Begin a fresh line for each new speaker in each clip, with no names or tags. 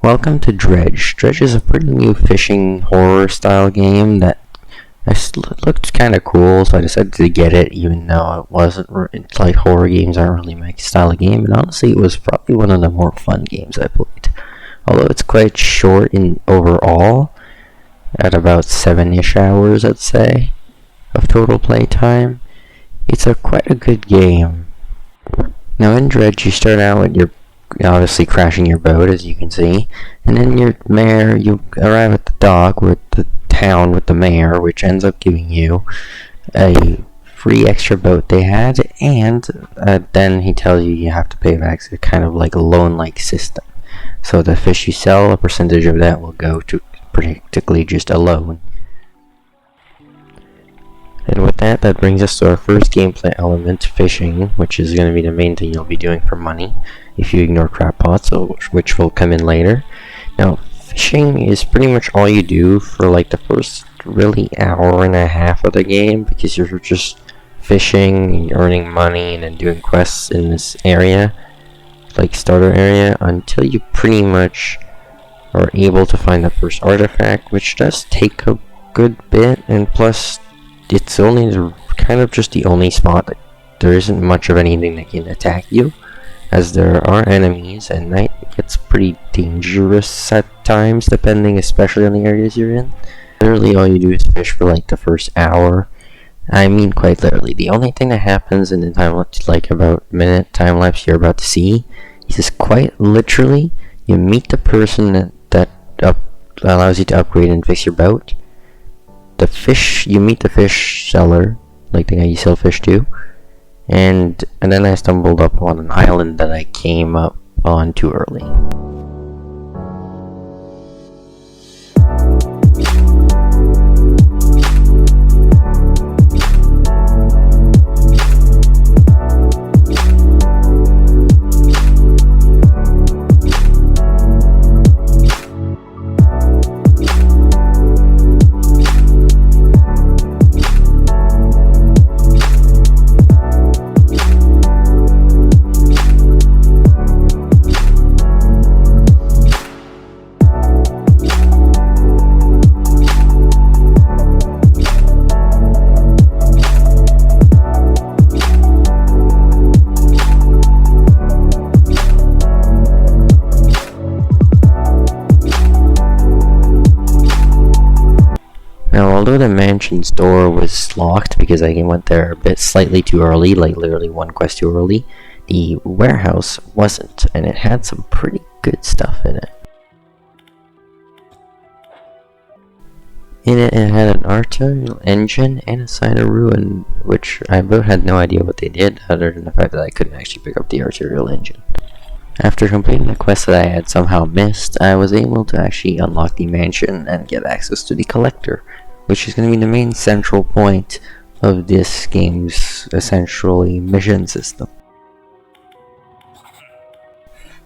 Welcome to Dredge. Dredge is a pretty new fishing horror style game that looked kind of cool, so I decided to get it, even though it wasn't. It's like horror games aren't really my style of game, and honestly, it was probably one of the more fun games I played. Although it's quite short in overall, at about 7-ish hours, I'd say, of total play time. It's quite a good game. Now in Dredge, you start out with your obviously crashing your boat, as you can see, and then you arrive at the dock with the town with the mayor, which ends up giving you a free extra boat they had, and then he tells you have to pay back. So kind of like a loan-like system. So the fish you sell, a percentage of that will go to practically just a loan. And with that brings us to our first gameplay element, fishing, which is going to be the main thing you'll be doing for money, if you ignore crab pots, which will come in later. Now, fishing is pretty much all you do for like the first really hour and a half of the game, because you're just fishing, earning money, and then doing quests in this area, like starter area, until you pretty much are able to find the first artifact, which does take a good bit, and plus it's only kind of just the only spot that there isn't much of anything that can attack you, as there are enemies, and night gets pretty dangerous at times, depending especially on the areas you're in. Literally all you do is fish for like the first hour. I mean quite literally. The only thing that happens in the time lapse, like about minute time lapse you're about to see, is quite literally you meet the person that allows you to upgrade and fix your boat. You meet the fish seller, like the guy you sell fish to, and then I stumbled up on an island that I came up on too early. Now, although the mansion's door was locked because I went there a bit slightly too early, like literally one quest too early, the warehouse wasn't, and it had some pretty good stuff in it. It had an arterial engine and a cider ruin, which I both had no idea what they did, other than the fact that I couldn't actually pick up the arterial engine. After completing the quest that I had somehow missed, I was able to actually unlock the mansion and get access to the collector, which is going to be the main central point of this game's essentially mission system.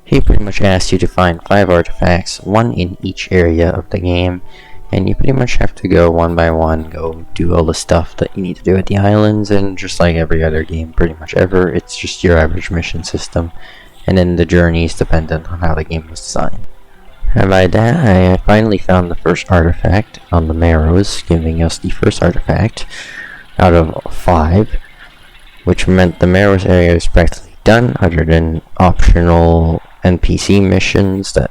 He pretty much asks you to find 5 artifacts, 1 in each area of the game, and you pretty much have to go one by one, go do all the stuff that you need to do at the islands, and just like every other game pretty much ever, it's just your average mission system, and then the journey is dependent on how the game was designed. And by that, I finally found the first artifact on the Marrows, giving us the first artifact out of 5, which meant the Marrows area is practically done, other than optional NPC missions that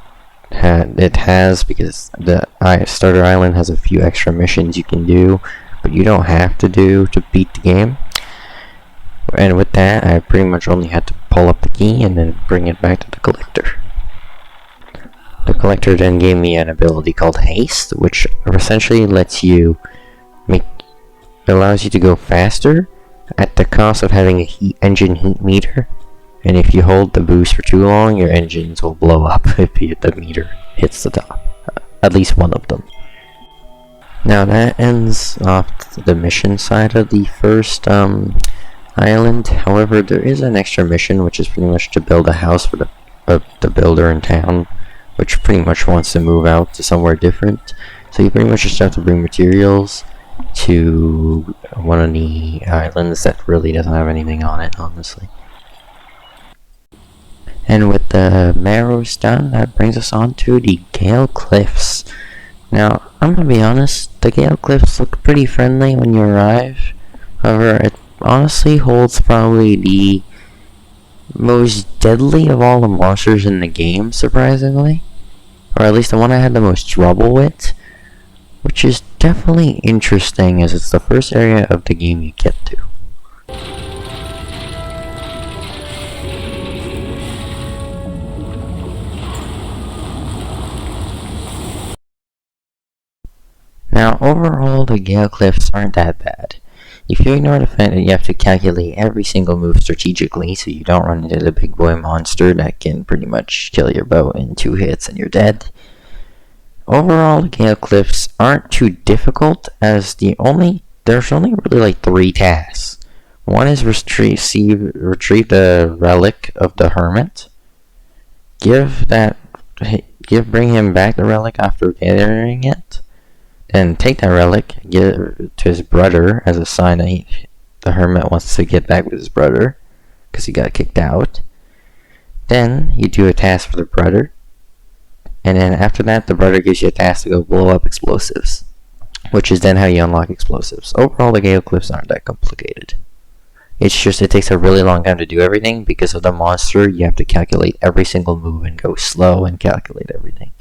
it has, because the starter island has a few extra missions you can do, but you don't have to do to beat the game. And with that, I pretty much only had to pull up the key and then bring it back to the collector. The collector then gave me an ability called Haste, which essentially allows you to go faster at the cost of having a engine heat meter. And if you hold the boost for too long, your engines will blow up if the meter hits the top. At least one of them. Now that ends off the mission side of the first island. However, there is an extra mission, which is pretty much to build a house for the builder in town, which pretty much wants to move out to somewhere different. So you pretty much just have to bring materials to one of the islands that really doesn't have anything on it, honestly. And with the marrows done, that brings us on to the Gale Cliffs. Now, I'm gonna be honest, the Gale Cliffs look pretty friendly when you arrive. However, it honestly holds probably the most deadly of all the monsters in the game, surprisingly. Or at least the one I had the most trouble with. Which is definitely interesting as it's the first area of the game you get to. Now, overall, the Gale Cliffs aren't that bad. If you ignore the fact that you have to calculate every single move strategically so you don't run into the big boy monster that can pretty much kill your boat in 2 hits and you're dead. Overall, the Gale Cliffs aren't too difficult as there's only really like 3 tasks. One is retrieve the relic of the hermit. Bring him back the relic after gathering it. Then take that relic, give it to his brother as a sign that the hermit wants to get back with his brother because he got kicked out. Then you do a task for the brother, and then after that the brother gives you a task to go blow up explosives, which is then how you unlock explosives. Overall, the Gale Cliffs aren't that complicated. It's just it takes a really long time to do everything because of the monster. You have to calculate every single move and go slow and calculate everything.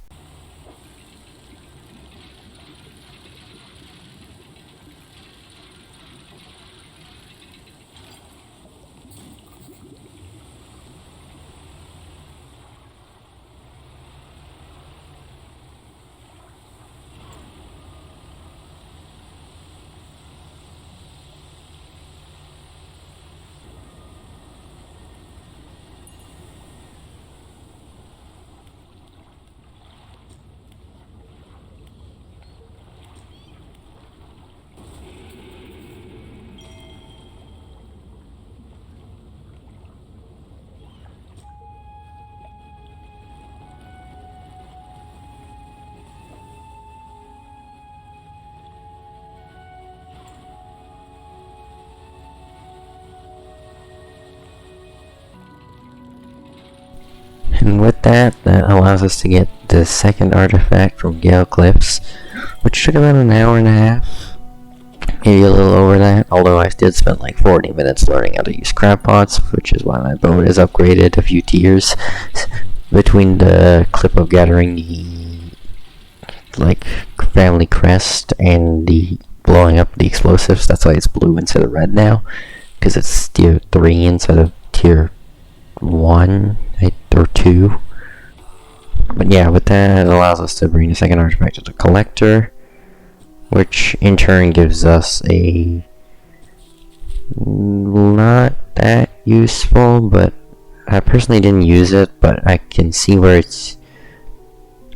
And with that allows us to get the second artifact from Gale Cliffs, which took about an hour and a half, maybe a little over that, although I did spend like 40 minutes learning how to use crab pots, which is why my boat is upgraded a few tiers between the clip of gathering the family crest and the blowing up the explosives. That's why it's blue instead of red now, because it's tier 3 instead of tier 1 or 2. But yeah, with that, it allows us to bring the second artifact to the collector, which in turn gives us a not that useful, but I personally didn't use it, but I can see where it's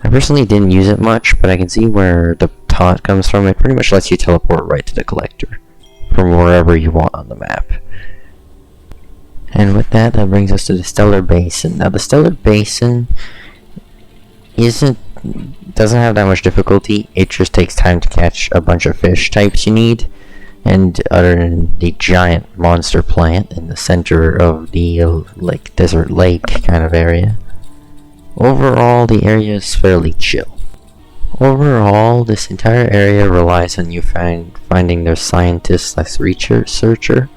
I personally didn't use it much, but I can see where the taunt comes from. It pretty much lets you teleport right to the collector from wherever you want on the map. And with that brings us to the Stellar Basin. Now, the Stellar Basin doesn't have that much difficulty. It just takes time to catch a bunch of fish types you need, and other than the giant monster plant in the center of the desert lake kind of area. Overall, the area is fairly chill. Overall, this entire area relies on you finding their scientist/researcher.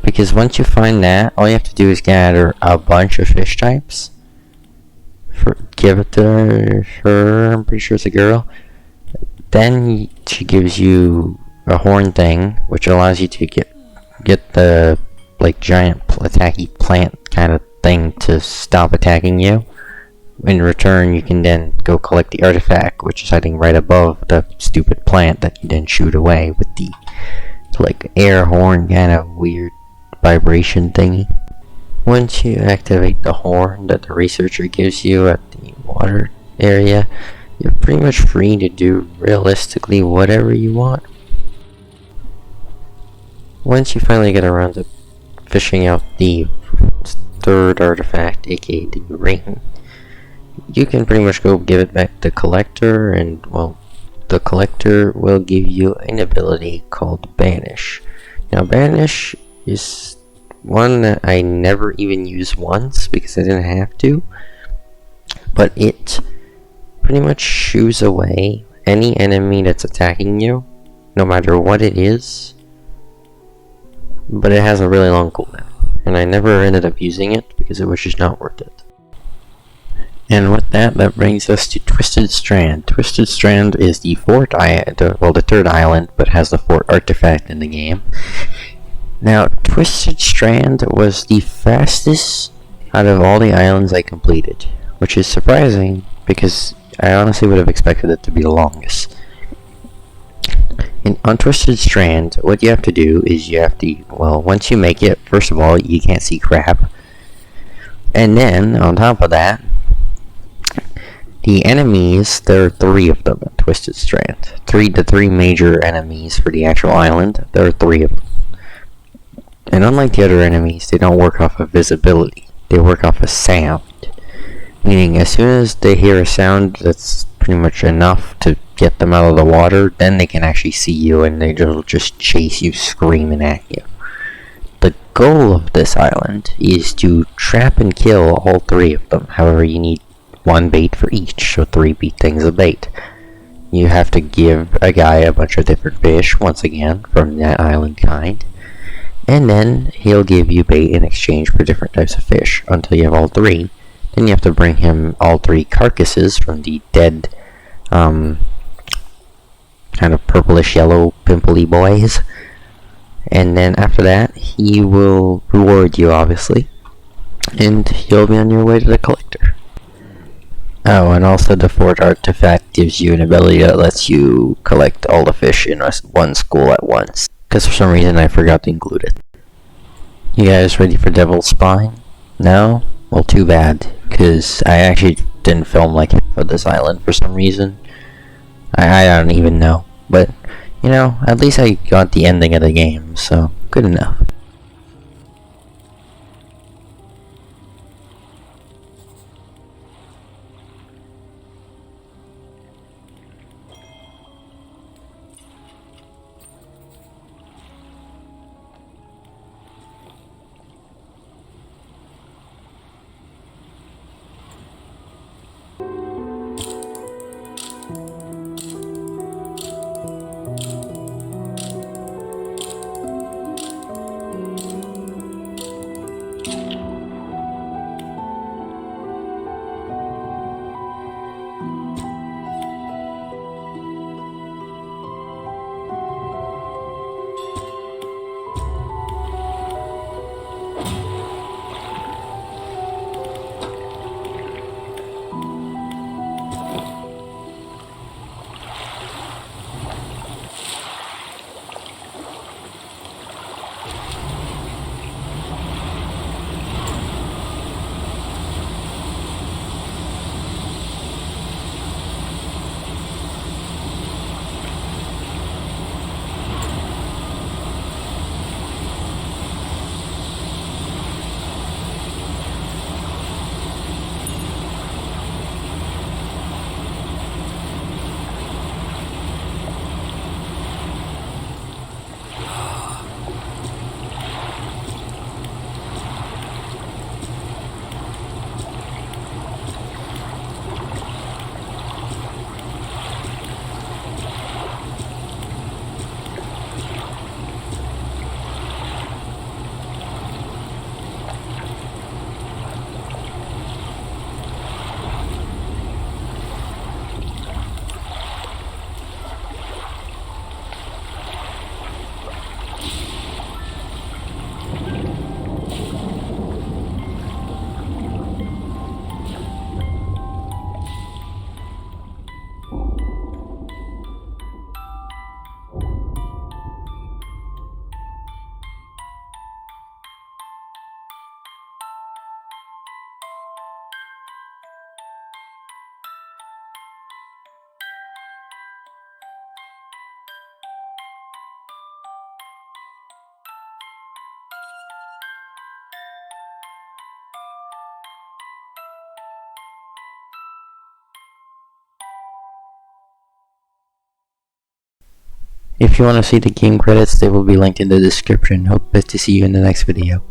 Because once you find that, all you have to do is gather a bunch of fish types. Give it to her, I'm pretty sure it's a girl. Then she gives you a horn thing, which allows you to get the giant attacky plant kind of thing to stop attacking you. In return, you can then go collect the artifact, which is hiding right above the stupid plant that you then shoot away with the air horn kind of weird vibration thingy. Once you activate the horn that the researcher gives you at the water area, you're pretty much free to do realistically whatever you want. Once you finally get around to fishing out the third artifact, aka the ring, you can pretty much go give it back to the collector, and well, the collector will give you an ability called Banish. Now, Banish is one that I never even used once because I didn't have to, but it pretty much shoos away any enemy that's attacking you, no matter what it is, but it has a really long cooldown, and I never ended up using it because it was just not worth it. And with that, that brings us to Twisted Strand. Twisted Strand is the the third island, but has the fourth artifact in the game. Now, Twisted Strand was the fastest out of all the islands I completed, which is surprising because I honestly would have expected it to be the longest. On Twisted Strand, what you have to do is you have to, well, once you make it, first of all, you can't see crap. And then, on top of that, the enemies, there are 3 of them in Twisted Strand. The 3 major enemies for the actual island, there are 3 of them. And unlike the other enemies, they don't work off of visibility. They work off of sound. Meaning, as soon as they hear a sound that's pretty much enough to get them out of the water, then they can actually see you and they'll just chase you screaming at you. The goal of this island is to trap and kill all 3 of them. However, you need 1 bait for each, so 3 things of bait. You have to give a guy a bunch of different fish, once again, from that island kind. And then he'll give you bait in exchange for different types of fish until you have all 3. Then you have to bring him all 3 carcasses from the dead, kind of purplish yellow pimply boys. And then after that, he will reward you, obviously. And you'll be on your way to the collector. Oh, and also the fourth artifact gives you an ability that lets you collect all the fish in one school at once. Because for some reason I forgot to include it. You guys ready for Devil's Spine? No? Well, too bad. Because I actually didn't film like half of this island for some reason. I don't even know. But, you know, at least I got the ending of the game, so good enough. If you want to see the game credits, they will be linked in the description. Hope to see you in the next video.